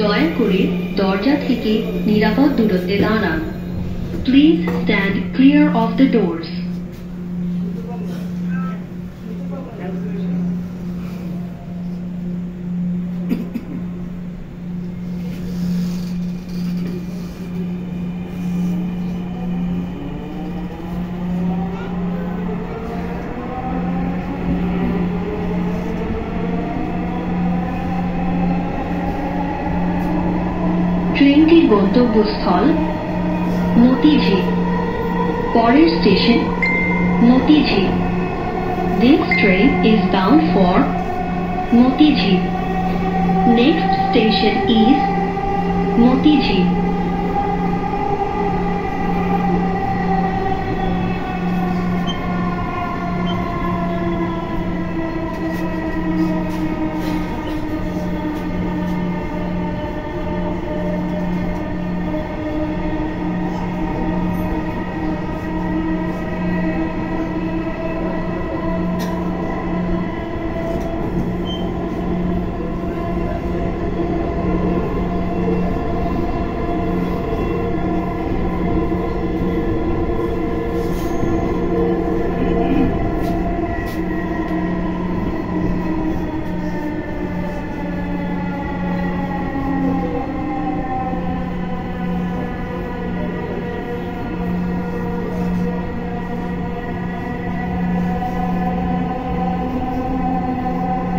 দয়া করে দরজা থেকে নিরাপদ দূরত্বে দাঁড়ান। Please stand clear of the doors. ট্রেনটির গন্তব্যস্থল মতিঝিল। পরের station Motijheel. This train is bound for Motijheel. Next station is Motijheel.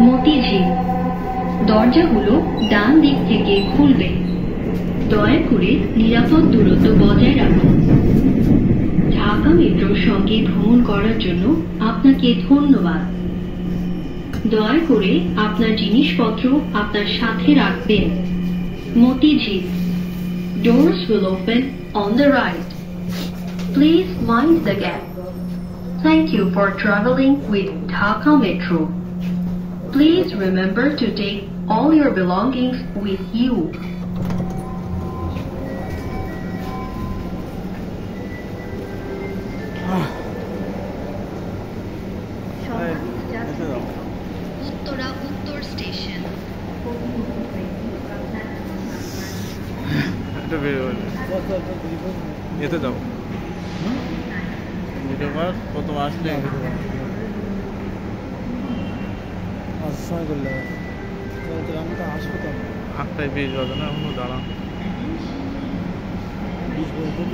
Motijheel. দরজাগুলো ডান দিক থেকে খুলবে। দয়া করে নিরাপদ দূরত্ব বজায় রাখুন। ঢাকা মেট্রোর সঙ্গে ভ্রমণ করার জন্য আপনাকে ধন্যবাদ। দয়া করে আপনার জিনিসপত্র আপনার সাথে রাখবেন। Motijheel. Doors will open on the right. Please mind the gap. Thank you for traveling with Dhaka Metro. Please remember to take all your belongings with you. Uttara উত্তর স্টেশন। এতে যাও প্রথম আসলে সময় করলে আমি তো আসবো তো 8টায় 20 বাজে না এখনো দাঁড়ান 20 বছর